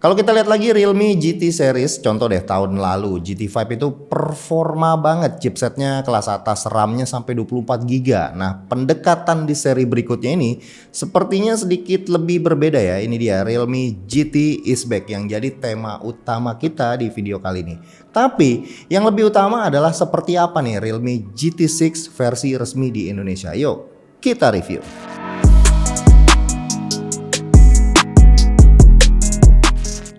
Kalau kita lihat lagi Realme GT series, contoh deh tahun lalu GT5 itu performa banget, chipsetnya kelas atas, RAM-nya sampai 24 GB. Nah, pendekatan di seri berikutnya ini sepertinya sedikit lebih berbeda ya. Ini dia Realme GT is back yang jadi tema utama kita di video kali ini. Tapi yang lebih utama adalah seperti apa nih Realme GT6 versi resmi di Indonesia. Yuk kita review.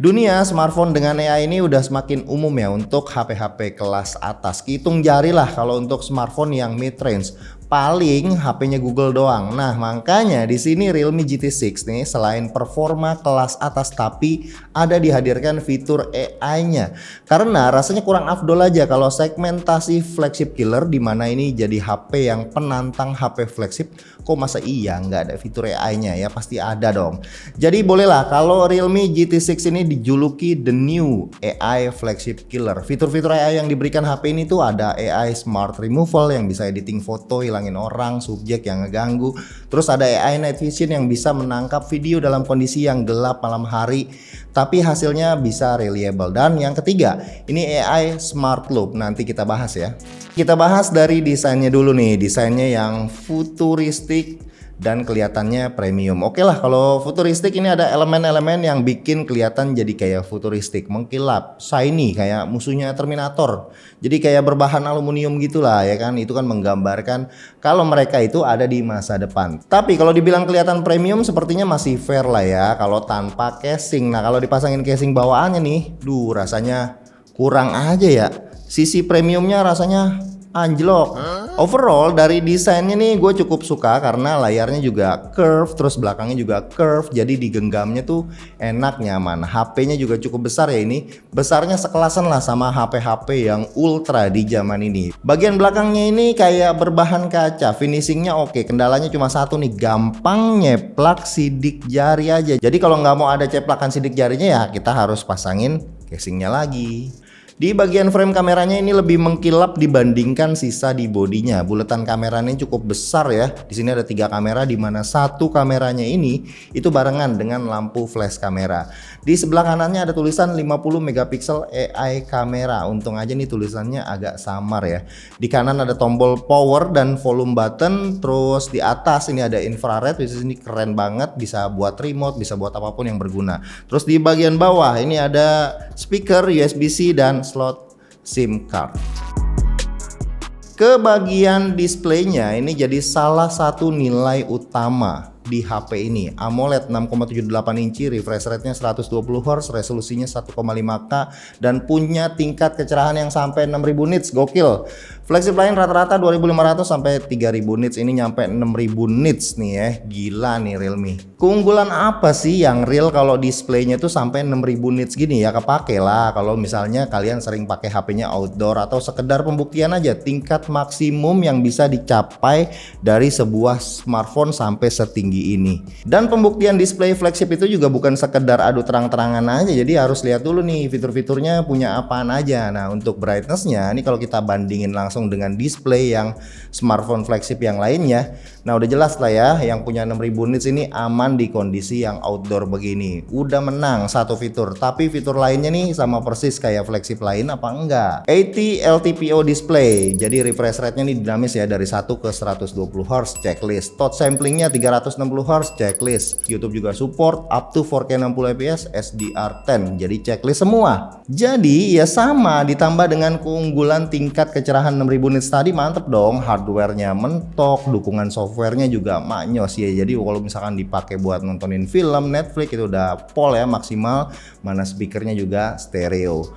Dunia smartphone dengan AI ini udah semakin umum ya untuk HP-HP kelas atas. Hitung jari lah kalau untuk smartphone yang mid-range. Paling HP-nya Google doang. Nah, makanya di sini Realme GT6 nih selain performa kelas atas tapi ada dihadirkan fitur AI-nya. Karena rasanya kurang afdol aja kalau segmentasi flagship killer di mana ini jadi HP yang penantang HP flagship. Kok masa iya nggak ada fitur AI-nya ya? Pasti ada dong. Jadi bolehlah kalau Realme GT6 ini dijuluki the new AI flagship killer. Fitur-fitur AI yang diberikan HP ini tuh ada AI Smart Removal yang bisa editing foto, hilangin orang, subjek yang ngeganggu. Terus ada AI Night Vision yang bisa menangkap video dalam kondisi yang gelap malam hari tapi hasilnya bisa reliable. Dan yang ketiga, ini AI Smart Loop. Nanti kita bahas ya. Kita bahas dari desainnya dulu nih. Desainnya yang futuristik dan kelihatannya premium. Oke lah, kalau futuristik ini ada elemen-elemen yang bikin kelihatan jadi kayak futuristik, mengkilap, shiny kayak musuhnya Terminator. Jadi kayak berbahan aluminium gitulah ya kan. Itu kan menggambarkan kalau mereka itu ada di masa depan. Tapi kalau dibilang kelihatan premium sepertinya masih fair lah ya kalau tanpa casing. Nah, kalau dipasangin casing bawaannya nih, rasanya kurang aja ya. Sisi premiumnya rasanya anjlok. Overall dari desainnya nih gue cukup suka karena layarnya juga curve, terus belakangnya juga curve, jadi digenggamnya tuh enak, nyaman. HP-nya juga cukup besar ya, ini besarnya sekelasan lah sama HP-HP yang ultra di zaman ini. Bagian belakangnya ini kayak berbahan kaca, finishingnya oke. Kendalanya cuma satu nih, gampang nyeplak sidik jari aja. Jadi kalau nggak mau ada ceplakan sidik jarinya ya kita harus pasangin casingnya lagi. Di bagian frame kameranya ini lebih mengkilap dibandingkan sisa di bodinya. Buletan kameranya cukup besar ya. Di sini ada 3 kamera di mana satu kameranya ini itu barengan dengan lampu flash kamera. Di sebelah kanannya ada tulisan 50 megapiksel AI kamera. Untung aja nih tulisannya agak samar ya. Di kanan ada tombol power dan volume button. Terus di atas ini ada infrared. Di sini keren banget, bisa buat remote, bisa buat apapun yang berguna. Terus di bagian bawah ini ada speaker USB-C dan slot SIM card. Ke bagian displaynya ini jadi salah satu nilai utama di HP ini. AMOLED 6,78 inci, refresh rate-nya 120 Hz, resolusinya 1,5K dan punya tingkat kecerahan yang sampai 6000 nits. Gokil. Flagship lain rata-rata 2500 sampai 3000 nits, ini nyampe 6000 nits nih ya. Gila nih Realme. Keunggulan apa sih yang real kalau displaynya tuh sampai 6000 nits gini ya? Kepake lah kalau misalnya kalian sering pakai HP-nya outdoor atau sekedar pembuktian aja tingkat maksimum yang bisa dicapai dari sebuah smartphone sampai setinggi ini. Dan pembuktian display flagship itu juga bukan sekedar adu terang-terangan aja, jadi harus lihat dulu nih fitur-fiturnya punya apaan aja. Nah, untuk brightness-nya ini kalau kita bandingin langsung dengan display yang smartphone flagship yang lainnya, nah udah jelas lah ya, yang punya 6000 nits ini aman di kondisi yang outdoor begini. Udah menang satu fitur, tapi fitur lainnya nih sama persis kayak flagship lain apa enggak? 80 LTPO display, jadi refresh rate-nya nih dinamis ya dari 1 ke 120 Hz, checklist. Touch sampling-nya 360 Hz, checklist. YouTube juga support up to 4K 60 fps SDR10, jadi checklist semua. Jadi ya sama, ditambah dengan keunggulan tingkat kecerahan 6000 nits tadi, mantep dong. Hardware-nya mentok, dukungan software-nya juga maknyos ya. Jadi kalau misalkan dipakai buat nontonin film, Netflix itu udah pol ya maksimal. Mana speakernya juga stereo.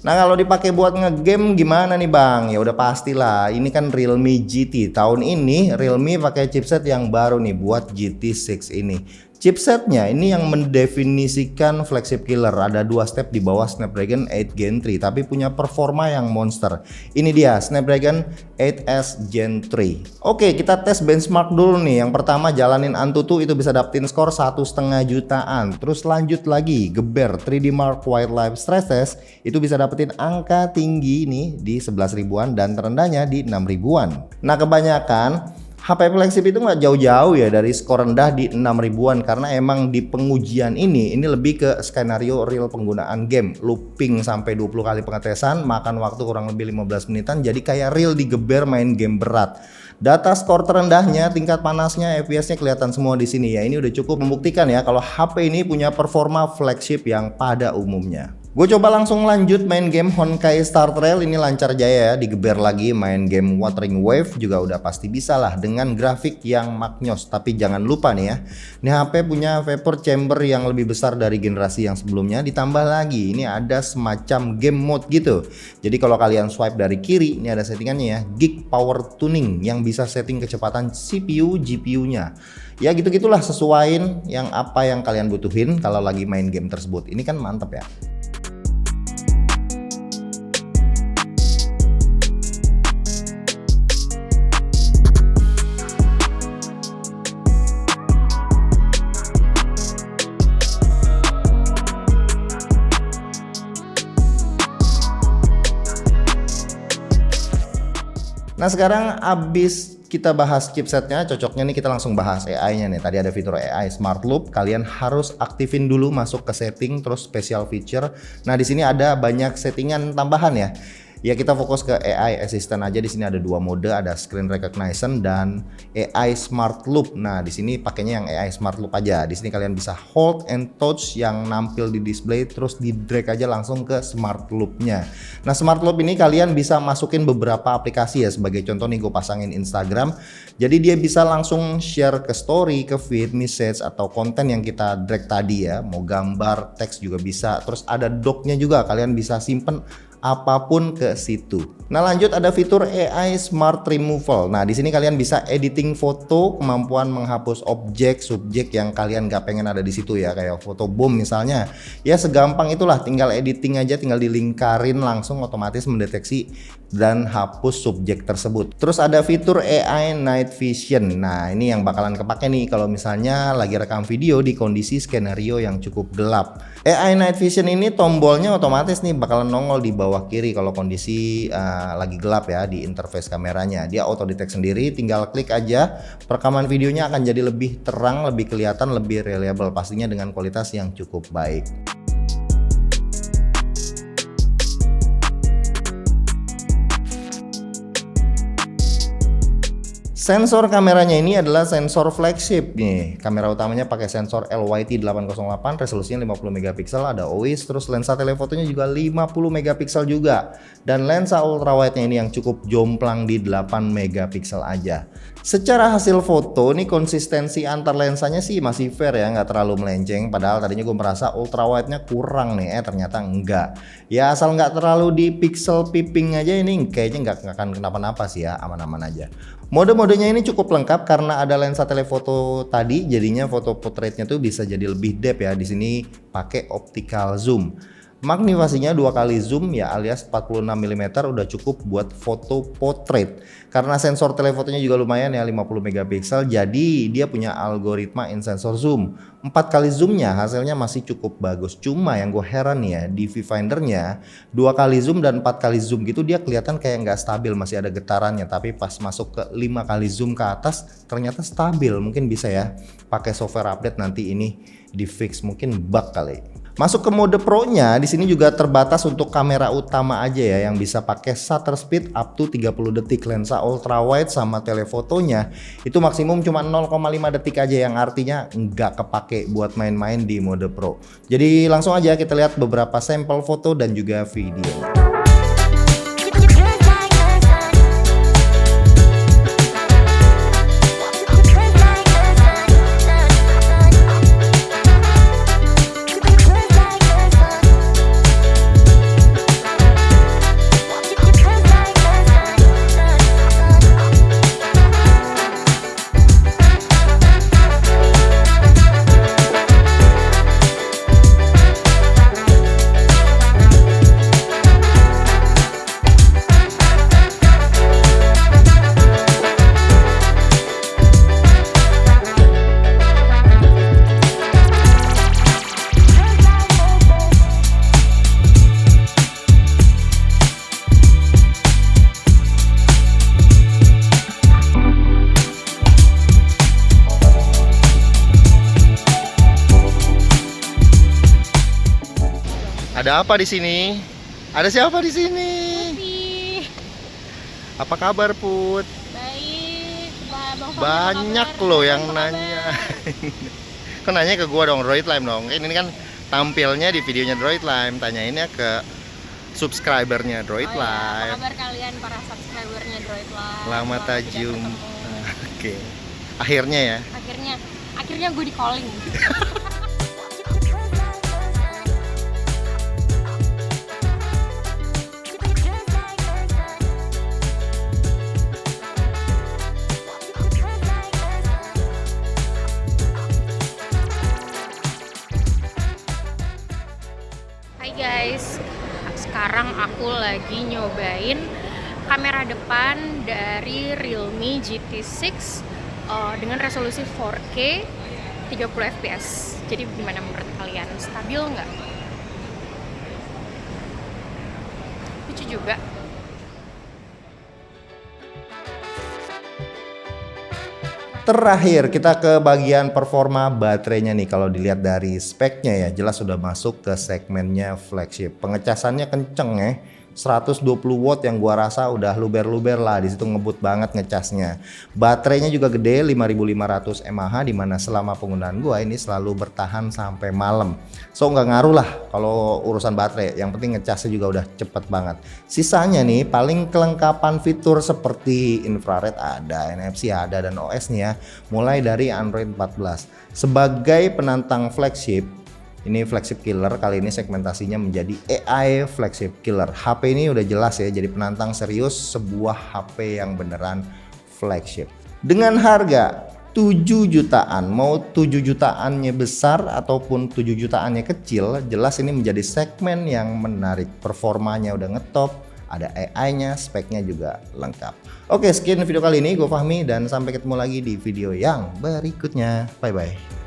Nah, kalau dipakai buat ngegame gimana nih Bang? Ya udah pastilah, ini kan Realme GT. Tahun ini Realme pakai chipset yang baru nih buat GT6 ini. Chipsetnya ini yang mendefinisikan flagship killer. Ada 2 step di bawah Snapdragon 8 Gen 3 tapi punya performa yang monster. Ini dia Snapdragon 8S Gen 3. Oke, kita tes benchmark dulu nih. Yang pertama jalanin Antutu itu bisa dapetin skor 1,5 jutaan. Terus lanjut lagi geber 3D Mark Wildlife Stress Test itu bisa dapetin angka tinggi nih di 11 ribuan dan terendahnya di 6 ribuan. Nah, kebanyakan HP flagship itu nggak jauh-jauh ya dari skor rendah di 6 ribuan karena emang di pengujian ini lebih ke skenario real penggunaan game, looping sampai 20 kali pengetesan, makan waktu kurang lebih 15 menitan, jadi kayak real digeber main game berat. Data skor terendahnya, tingkat panasnya, FPS-nya kelihatan semua di sini ya. Ini udah cukup membuktikan ya kalau HP ini punya performa flagship yang pada umumnya. Gue coba langsung lanjut main game Honkai Star Rail, ini lancar jaya ya, digeber lagi. Main game Wuthering Waves juga udah pasti bisa lah dengan grafik yang maknyos. Tapi jangan lupa nih ya, ini HP punya vapor chamber yang lebih besar dari generasi yang sebelumnya. Ditambah lagi ini ada semacam game mode gitu. Jadi kalau kalian swipe dari kiri, ini ada settingannya ya, Geek Power Tuning yang bisa setting kecepatan CPU, GPU-nya. Ya gitu-gitulah, sesuaiin yang apa yang kalian butuhin kalau lagi main game tersebut. Ini kan mantep ya. Nah sekarang abis kita bahas chipsetnya, cocoknya nih kita langsung bahas AI-nya nih. Tadi ada fitur AI Smart Loop, kalian harus aktifin dulu, masuk ke setting, terus special feature. Nah di sini ada banyak settingan tambahan ya. Ya kita fokus ke AI Assistant aja. Di sini ada dua mode, ada Screen Recognition dan AI Smart Loop. Nah di sini pakainya yang AI Smart Loop aja. Di sini kalian bisa hold and touch yang nampil di display, terus di drag aja langsung ke Smart Loop-nya. Nah Smart Loop ini kalian bisa masukin beberapa aplikasi ya. Sebagai contoh nih gue pasangin Instagram. Jadi dia bisa langsung share ke story, ke feed, message atau konten yang kita drag tadi ya. Mau gambar, teks juga bisa. Terus ada dock-nya juga, kalian bisa simpen apapun ke situ. Nah lanjut ada fitur AI Smart Removal. Nah di sini kalian bisa editing foto, kemampuan menghapus objek, subjek yang kalian gak pengen ada di situ ya, kayak foto bom misalnya. Ya segampang itulah, tinggal editing aja, tinggal dilingkarin langsung otomatis mendeteksi dan hapus subjek tersebut. Terus ada fitur AI Night Vision. Nah ini yang bakalan kepake nih kalau misalnya lagi rekam video di kondisi skenario yang cukup gelap. AI Night Vision ini tombolnya otomatis nih bakalan nongol di bawah kiri kalau kondisi lagi gelap ya di interface kameranya. Dia auto detect sendiri, tinggal klik aja, perekaman videonya akan jadi lebih terang, lebih kelihatan, lebih reliable, pastinya dengan kualitas yang cukup baik. Sensor kameranya ini adalah sensor flagship nih. Kamera utamanya pakai sensor LYT808, resolusinya 50 megapiksel, ada OIS, terus lensa telefotonya juga 50 megapiksel juga. Dan lensa ultrawide-nya ini yang cukup jomplang di 8 megapiksel aja. Secara hasil foto nih konsistensi antar lensanya sih masih fair ya, nggak terlalu melenceng. Padahal tadinya gue merasa ultrawide-nya kurang nih, ternyata enggak. Ya asal nggak terlalu di pixel peeping aja ini kayaknya nggak akan kenapa-napa sih ya, aman-aman aja. Mode-modenya ini cukup lengkap karena ada lensa telefoto tadi, jadinya foto portraitnya tuh bisa jadi lebih depth ya. Di sini pakai optical zoom. Magnifasinya 2 kali zoom ya alias 46 mm udah cukup buat foto portrait. Karena sensor telefotonya juga lumayan ya 50 megapiksel, jadi dia punya algoritma in sensor zoom. 4 kali zoomnya hasilnya masih cukup bagus. Cuma yang gue heran ya di viewfindernya 2 kali zoom dan 4 kali zoom gitu dia kelihatan kayak nggak stabil, masih ada getarannya. Tapi pas masuk ke 5 kali zoom ke atas ternyata stabil. Mungkin bisa ya pakai software update nanti ini di fix, mungkin bug kali. Masuk ke mode Pro-nya, di sini juga terbatas untuk kamera utama aja ya yang bisa pakai shutter speed up to 30 detik. Lensa ultrawide sama telefotonya itu maksimum cuma 0,5 detik aja, yang artinya nggak kepake buat main-main di mode Pro. Jadi langsung aja kita lihat beberapa sampel foto dan juga video. Ada apa di sini? Ada siapa di sini? Putih. Apa kabar, Put? Baik. Bang Fahmi, Banyak apa kabar? loh yang Apa nanya. kabar? Kok nanya ke gua dong, Droid Lime dong. Ini kan tampilnya di videonya Droid Lime, tanyainnya ke subscribernya Droid Oh ya, apa Lime. kabar kalian para subscribernya Droid Live? Selamat Lama tidak jumpa. ketemu. Oke. Akhirnya ya. Akhirnya gue di calling. Hai guys, sekarang aku lagi nyobain kamera depan dari Realme GT6 dengan resolusi 4K 30 fps. Jadi gimana menurut kalian? Stabil nggak? Lucu juga. Terakhir kita ke bagian performa baterainya nih. Kalau dilihat dari speknya ya jelas sudah masuk ke segmennya flagship. Pengecasannya kenceng ya. 120 watt yang gua rasa udah luber-luber lah, di situ ngebut banget ngecasnya. Baterainya juga gede 5500 mAh, dimana selama penggunaan gua ini selalu bertahan sampai malam. So nggak ngaruh lah kalau urusan baterai, yang penting ngecasnya juga udah cepet banget. Sisanya nih paling kelengkapan fitur seperti infrared ada, NFC ada, dan OS nih ya mulai dari Android 14. Sebagai penantang flagship, ini flagship killer, kali ini segmentasinya menjadi AI flagship killer. HP ini udah jelas ya jadi penantang serius sebuah HP yang beneran flagship. Dengan harga 7 jutaan, mau 7 jutaannya besar ataupun 7 jutaannya kecil, jelas ini menjadi segmen yang menarik. Performanya udah ngetop, ada AI-nya, speknya juga lengkap. Oke, sekian video kali ini, gue Fahmi, dan sampai ketemu lagi di video yang berikutnya. Bye-bye.